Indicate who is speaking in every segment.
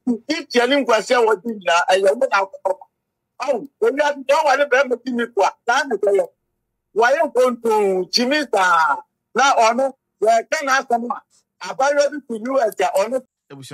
Speaker 1: If you're in Guasia, what you know, I am not. Oh, when you don't want to be me for that. Why are you going to Jimmy's now? Honor, where can I come? I'm ready to you as your honor.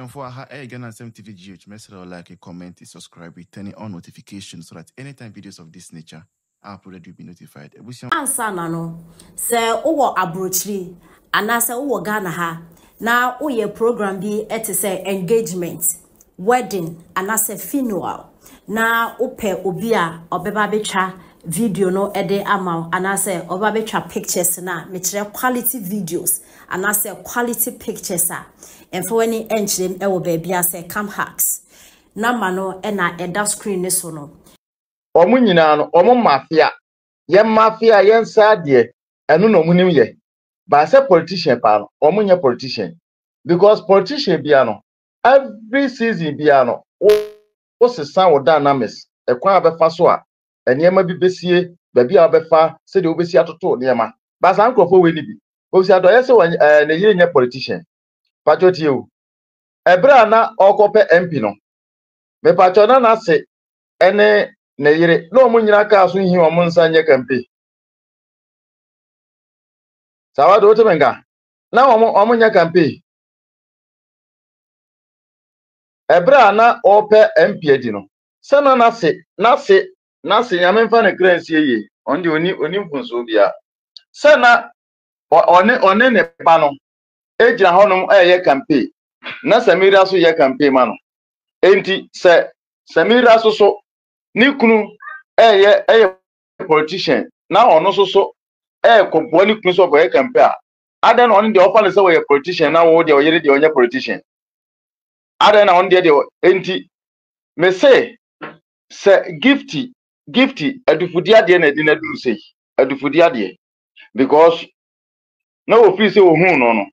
Speaker 2: For Ghana TV GH, message or like a comment, subscribe, turn on notifications so that anytime videos of this nature are uploaded, you'll be notified.
Speaker 3: Answer no, say owo abrochiri, anase owo Ghana ha. Na oye program bi ete say engagement, wedding, anase funeral. Na ope obi a obeba betwa video no ede ama anase oba betwa pictures na metre quality videos anase quality pictures a enfo ni enchim ewo baby ase cam hacks number no e na eda screen ni so no
Speaker 1: omo nyina no omo mafia ye mafia ye nsade enu no munim ye ba say politician pa no omo nye politician because politician bia no every season bia no wo sesan wo dynamics e kwa abefa so a enema bi besie baby abefa se de obesi atoto nema ba san krofo we ni bi obesi adoye se na yire nye politician patriotie o ebra na okope MP no me patrona na se ene na yire no mu nyina ka so hi omo nsa nye campaign sawa do temenga na omo nya campaign ebra na ope MP edi no sana na se nyame mfa na kransie ye onde oni mfunso bia sana one ne ba no ejira honom eye campaign na Samira so ye campaign ma no enti se Samira so ni kunu eye politician na ono so ko ni kunu so for ye campaign adan on de offer say we politician na wo de oyere de onye politician adan na on de enti me say se gifty adufudi ade na di na duru sei adufudi ade because no office say ohun no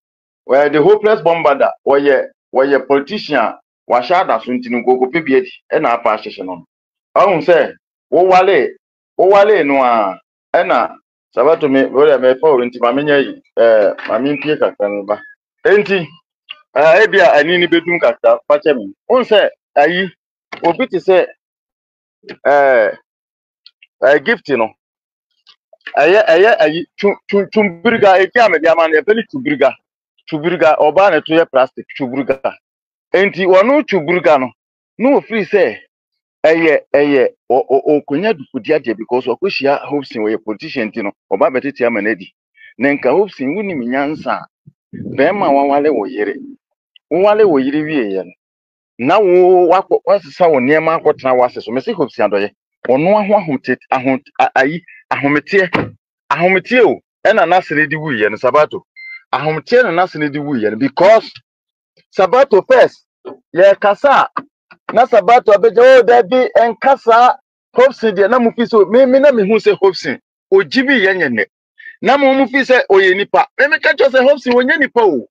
Speaker 1: where the hopeless bombarder where politician wa shada so ntinu gogo pebiedi e na apa ahyehe no ahun say wo wale no a e na sabato me wole me fa orinti ma menya yi ma mimpie kakra no ba enti e bia ani ni bedum kakra fa che me un say ayi obi ti say gift no ayi chumbirga e kia me dia ma na peli chuburga oba na to ye plastic chuburga enti wonu chuburga no free say okonya dufudi ade because okohia hopsin we politician ti no oba betete amanadi na nka hopsin wuni minyansa be ma wanwale wo yire wie ye na wo wasesa wo niema akotena waseso me se hopsin adoye ono ahomete o ena nasere di wuye no sabato ahomete na nasere di wuye no because sabato first ye kasa na sabato abeje da bi enkasa hopsin de na mufi so me na me hu se hopsin ojibi yenye na mo mufi se oye nipa me ka cho se hopsin onye nipa o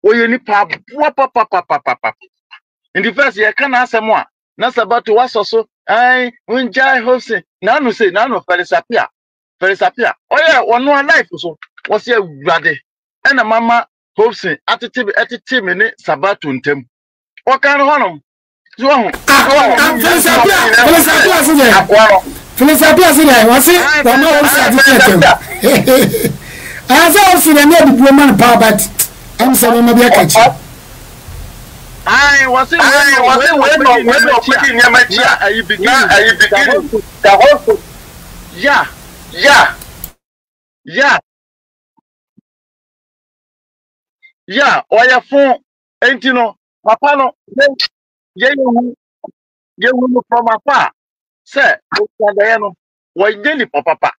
Speaker 1: oye nipa bua papa in the first ye kana asem a na sabato wasoso ai unjai hopsin na no se na no felisapia oye ono life so wo se awurade ena mama hopsin atete me ne sabato ntem o kan honom so ho Felisapia sile wasi wana wasi atitem asa wasi na ne bibu man pa but am say mama bia kachi ai wasi we no pidi nyama chia ayi begin the whole yeah oya fun enti no papa no ye hu from afar say o da no wo deli papa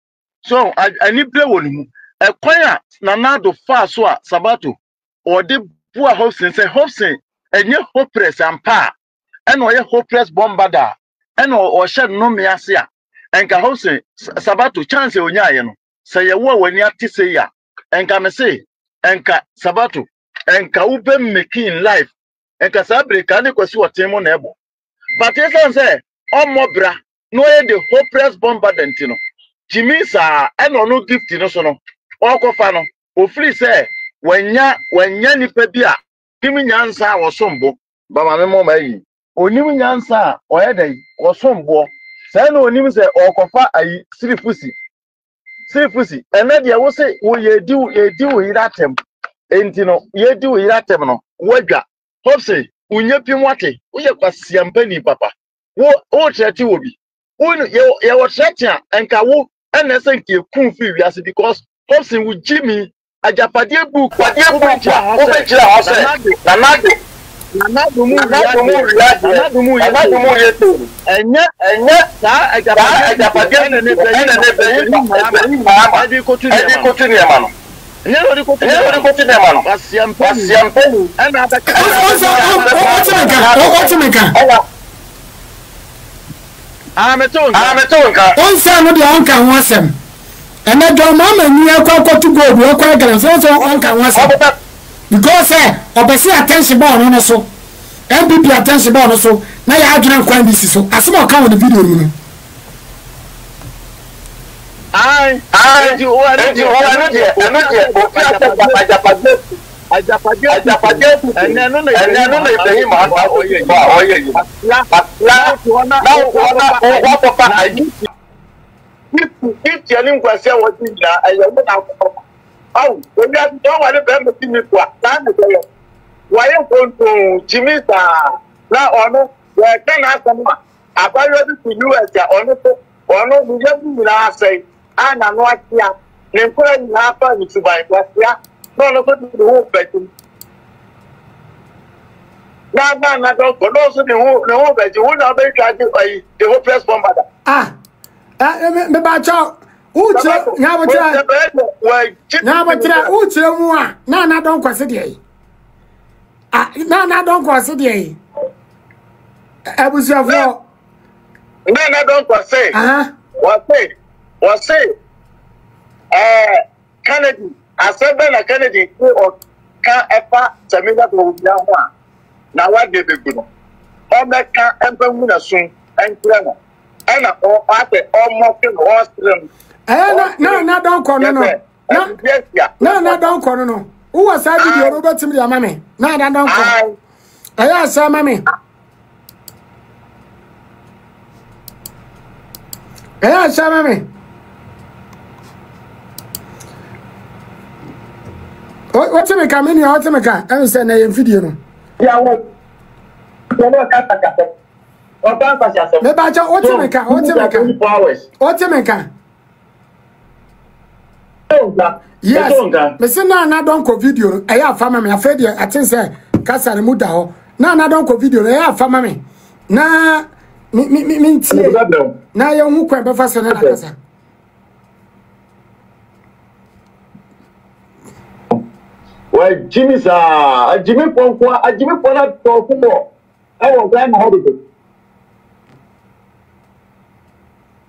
Speaker 1: so ani bre wonu mu e kwan a na nado fa so a sabato o de bua hopsin say hopsin enye hopeless ampa e no ye hopeless bombarder e no o hye no me ase a enka hopsin sabato chance onya ye no say ye wo wani ate say ya enka me say enka sabato enka ube making life enka sabre ka ne kwasi wotemo na ebo but you say omobra no ye the hopeless bombarder no Jimmy sa e no gift no so no okofa no o free say wanya nipa bi a kimi nyansa wo sombo ba ma me mo ma yi onim nyansa oyedai osombo say no onim say okofa ayi sirifusi ene de wo say wo yedi wo iratem enti no yedi wo iratem no wadwa hopse unye pimwate uye kwasiampani papa wo trete wo bi wo ye wo trete a enka wo ene say nke kun fi wiase because hopse wo jimi ajapade book obegira ho say Nanadumu yetu. Enya sa ajapade ene ne adi kotu ne mano. Enya odi kotu ne mano. Pasiampeni. Ena abeka. Otimeka. Ametonka.
Speaker 4: Onsa no de onka ho asem. Ene do mama ni akwakotu gold wo kwa garan so onka ho asem. Because obesi attention ball no so MPP attention ball no so na ya adwena kwan bi si so asema ka wo the video mu
Speaker 1: ai di o anu de ajapade ene no na Ibrahim aka oye la o papa ayi if telling kwase wo ti na ayo na oh, when you don't want to be able to meet what? Why you going to Jimmy? Now, honor, where can I come? I buy you to you as your honor, we just will say, and I'm not here. Then put in half to buy what? Yeah, no, go to the whole bedroom. Now, don't go to the whole bedroom. Who now they try to buy the whole press bomb?
Speaker 4: Me bacho. Uche nyabotira uche mu a na don kwase de na don kwase de abusuafo
Speaker 1: na don kwase wase Kennedy asebe na Kennedy o ka efa samina do bia ho a na wa de beguno o meka empemu na sun enkira no ena o ate o mo ke no stream
Speaker 4: na don kono no na don kono no who was that video Robert Tim ya mame na don kono aya sa mame what me come in what me ka am say na your video no
Speaker 1: ya wo kata o ban pa sia so
Speaker 4: me ba cha what me ka yes me say na don ko video e ya fa mame afedi I think say kasa ne muda ho na don ko video e ya fa mame na mi tie na ye hu kwan be fa so na kasa
Speaker 1: well Jimmy sa Jimmy Ponko na to kubo I won plan my holiday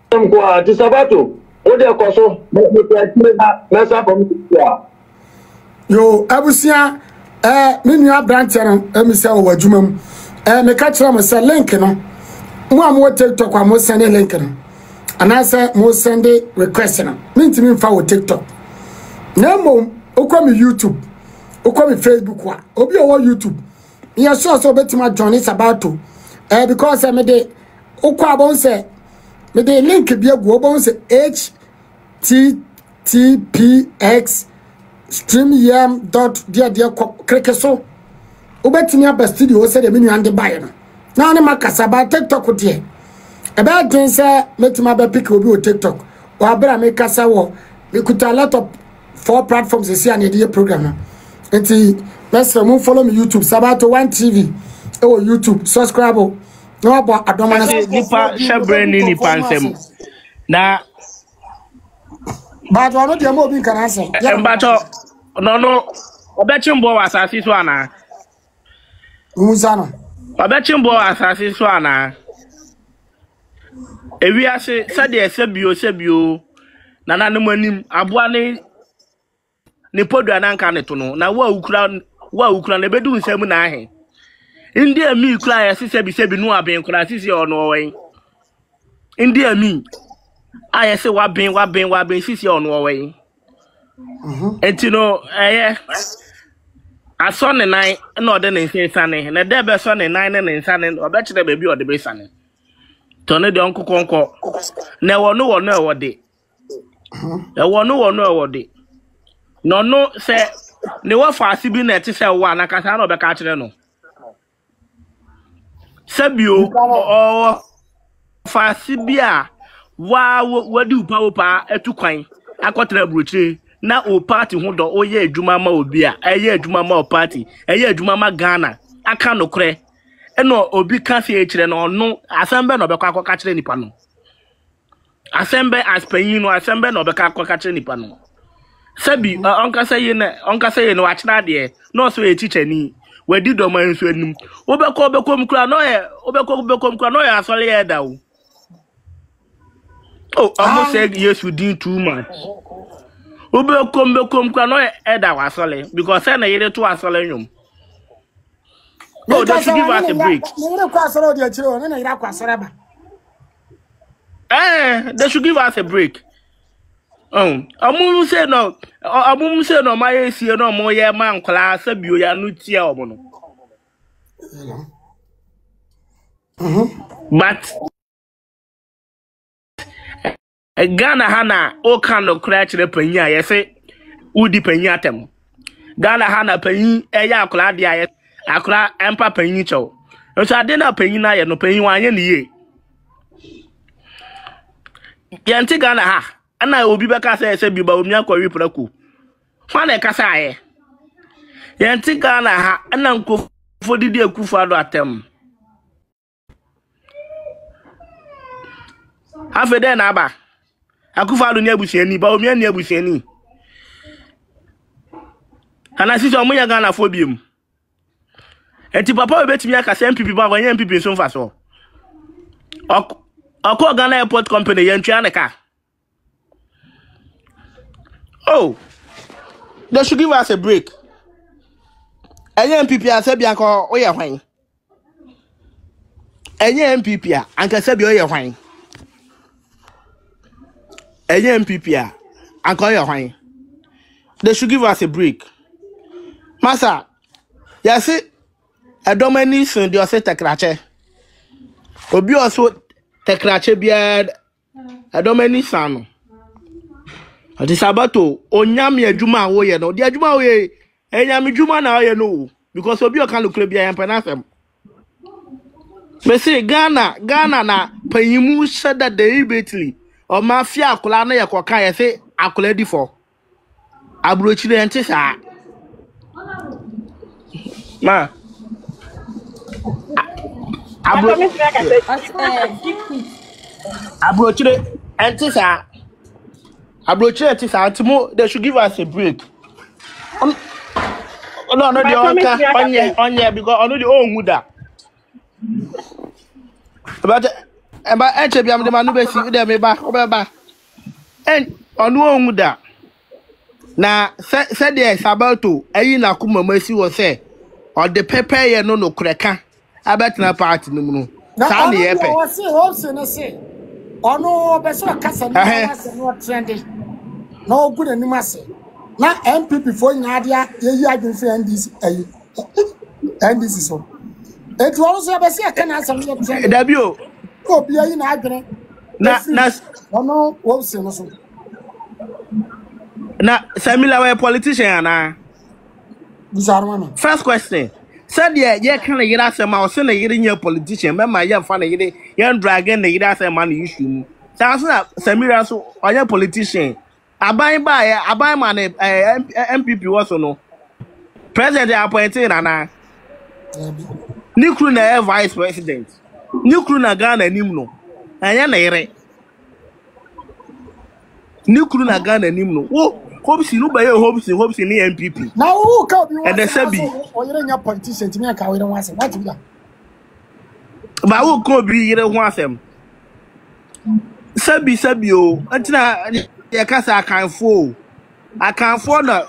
Speaker 1: ti sabato o de koso me na sa from ya
Speaker 4: yo abusia me nua branch no me say o wadwumam me ka kira mo say link no mo am wo TikTok am mo send link no ana say mo send request no me ntimi fa wo TikTok na mo okwa me YouTube okwa me Facebook wa obi o YouTube ya sure so betima join sabato because me de okwa abon say me de link bi agu obon say https streamyam.dia click so obetimi aba studio say de menu ande buy no na ne makasa ba TikTok de e ba den say metima ba pick obi o TikTok o abra me kasa wo we could a lot of 4 platforms this year the program na enti let's follow me YouTube Sabato 1 TV oh YouTube subscribe no abo adoma na
Speaker 5: nipa shebreni ni pansem na
Speaker 4: ba do no de mo bi kan ase
Speaker 5: mbacho no obechimbo wasasi so ana
Speaker 4: Musano
Speaker 5: obechimbo asasi so ana ewiase sade sebio na nanem anim aboa ne podua na nka ne to no na wa ukura na bedu nsam na ahe ndi ami ukura ya sebi no aben kura sisi ono wen ndi ami aye se wa ben sisi ono wen enti no aso ne nan na ode ne nsane na de be so ne nan ne nsane obe kire baby ode be sane to ne de onkokonko na wo no e wode wo no no se ne wo faase bi na ti se wo anakasa na obe ka kire no sabio o faase bi a wadi upa etukwan akotra bruche na o party ho do oye adwuma ma obi a eye adwuma ma o party eye adwuma ma Ghana aka no kre eno obi ka se ekire no no asembe no bekọ akọ kire nipa no asembe aspanyin no asembe no bekọ akọ kire nipa no sabi onka say no akira de no so echichani wadi do man so anim obekọ mkura no ye obekọ mkura no ye asole ye da o oh almost said yes we did too much Obekom kwa no eda wasole because say na yire to asole nyum. Oh, they should give us a break. They should give us a break. Amu say no my esi no mo ye man class bio ya no tia omo no. But Ghana hana o kan no crash the panya ye say udi panya atem Ghana hana panyi eya akura dia akura empa panyi chow so ade na panyi na ye no panyi wanye ne ye yente Ghana ha ana obi beka say bi ba omi akwa praku fa na kasa aye yente Ghana ha ana nkofo didi akufo ado atem afede na aba Akufo-Addo ni abusiani ba omi ani abusiani ana sisi omo ya Ghana fo biem enti papa we betimi aka se MPP ba wanye MPP so mfa so Oko Ghana Airport Company yentwa ne ka oh they should give us a break enye MPP asabi anko oye hwan enye MPP a anka sabi oye hwan enye MPP a anka oye hwan they should give us a break Masa, yasi edomani sun di ose tekrache. Obi oso tekrache biya edomani sano. Ati sabato onyami adwuma wo ye no. Di adwuma wo ye enyami adwuma na wo ye no because obi o kan lokre biya yempenasem. Me say Ghana na panyimu sheda deliberately o mafia akola na ye koka ye say akola di for. Abrochi de ente sa Ma. Abrochire antisa antimo they should give us a break. No the onye because ono the own da. But enche biam de manu besi de me ba obeba. En ono own da. Na said yes about to ayi na kuma masi wo say or the pepper ye no kreka abetna party no mu sa ne ye pe
Speaker 4: o se hopes no say ono be so kasa no trend no good animase na MPP for nyadia ye adwunfe NDC so etu ono so be se kana asem no trend
Speaker 5: da bio
Speaker 4: obi ayi na adwene
Speaker 5: na
Speaker 4: ono hopes no so
Speaker 5: na Samila we politician na first question said ye can you ask ma o se na yiri nya politician me ma ye fa na yiri ye dragon na yiri ase ma na issue mu na Samira so onye politician aban ma na MPP was no president appointed na ni kru na vice president ni kru na Ghana nim no anya na yire ni kru na Ghana nim no wo hopes no be hopes ni MPP
Speaker 4: na who ka bi
Speaker 5: and the sabi
Speaker 4: o yire nya politician ti me ka we don wase what be that
Speaker 5: ba wo ko bi yire ho asem sabi o antina ye kasa akanfo na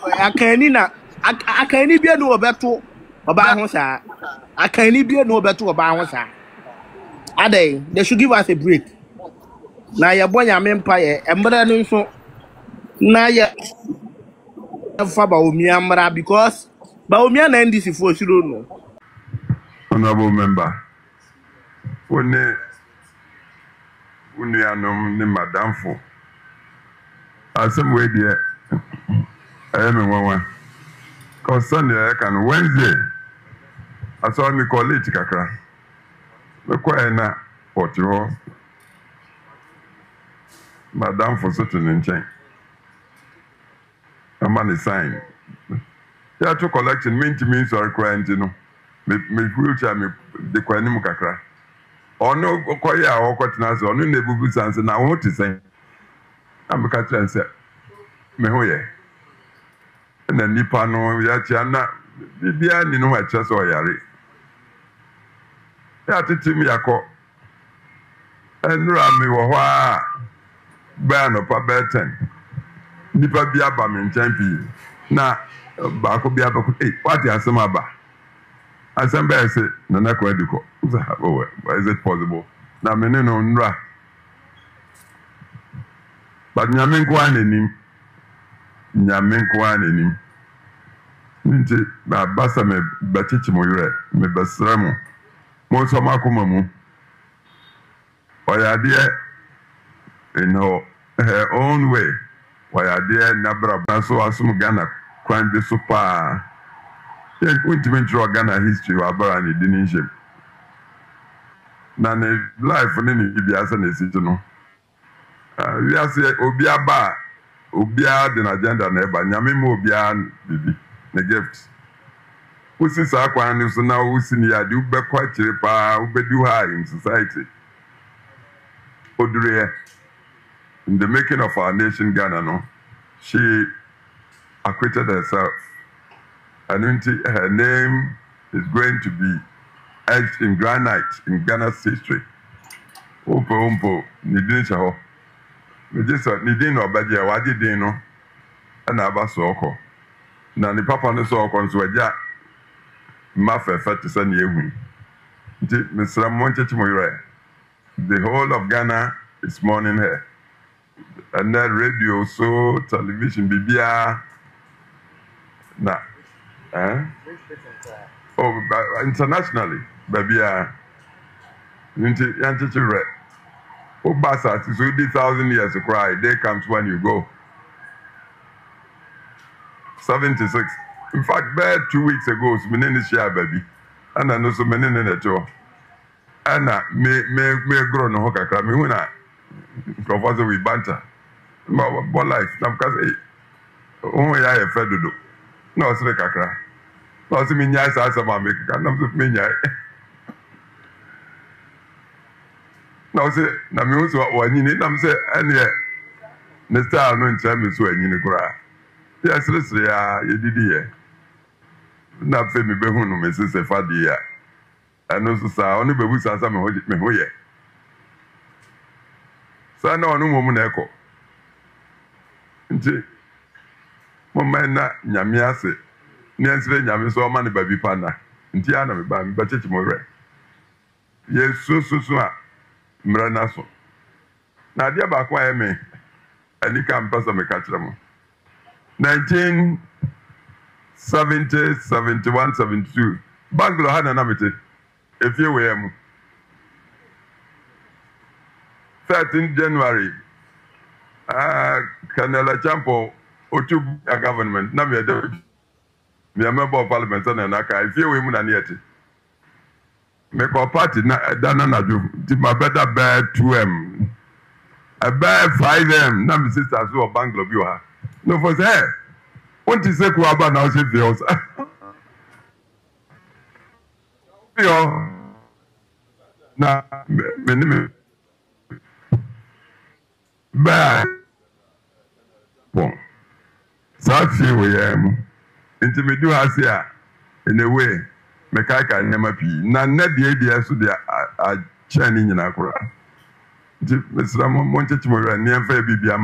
Speaker 5: akani bia no obeto oba ho sa akani bia no obeto oba ho sa adai they should give us a break na ye bonya mempa ye embre no so na ye faba omi amra because But Omia na NDC for sure no.
Speaker 6: Honorable member. When you are no madam for. As some way there. I am one. Cause Sunday I can Wednesday. I saw me call it kakra. Me kwa na potio. Madam for certain in chain. A man is sign. Yeah, to collection means or crying, you know. Me wheelchair me the quanimu kakra. Or no, koya or quatnas or no nebu sans and I want to say. I'm a catcher and say, Mehoye. And then Nipano, Yachana, Bibian, you know, I just saw Yari. Yeah, me a call. And Rami wa ban of a better. Nipa biaba me champion. Na baako biaba ko what you asem aba. Asem ba say na na kwa diko. Oh, is it possible? Na me no nra. But nyame nko anenim. Nyame nko anenim. Nti ba basa me bachichi mo yure, me basra mo. Mo so makoma mu. Oya de in her own way. Why are there Nabra so assume Ghana crime be super? Then ultimately draw Ghana history or Barani Dinisha. Nane life for any Ibias and a citizen. We are say Obiaba, Obia, the agenda neighbor, Yamimo Bian, Bibi, the gifts. Who since Aquan is now who senior do be quite cheaper, who be do high in society. Odre. In the making of our nation, Ghana, no, she acquitted herself. And her name is going to be etched in granite in Ghana's history. Umpo, Nidin Shaho. Nidin or Badia, Wadi Dino, and Abasoko. Nani Papa no Soko, so ja Maffa fat to send you. Mr. Monte, the whole of Ghana is mourning her. And then radio, so television, BBR. Nah. Oh, internationally, BBR. Yanti red. Oh, Bassa, it's 80,000 years to cry. Day comes when you go. 76. In fact, about 2 weeks ago, so many share baby. And I know so many in the show. And I may grow no hoka. Me when I propose we banter. But life, now because oh yeah, a fedo. No, it's like a crack. No, it's me nyai sa sama make. I'm just me nyai. No, say na me also wa nyini. Na me say any ne style no ncha me so anyini kura. Ya sere ya yedidi ye. Na fe me be hu no me se fadi ya. Ano so sa oni be bu sa me ho ye. Sa na onu mo mu na eko. Nti mama na nyame ase ni ansere nyame so ma ne babi pana nti ana me ba chechi mo re ye so a mra na so na dia ba kwa me ani ka mpasa me ka kire mo 1970 71 72 Bangalore hana na mete efie we am 13 January Canela Champo Otu a government na me a member of parliament and I feel we na nieti me ko party na dana na do ti ma better bear 2M a bear 5M na me sisters who Bangalore bi ha no for say want to say ku aba na o se fi us yo na me bear bon ça fait we nti me do has here in a way me kai ka nyama pi na na de so de a chani nyina kora nti mesra mo nchechi mo ra ne fa bibia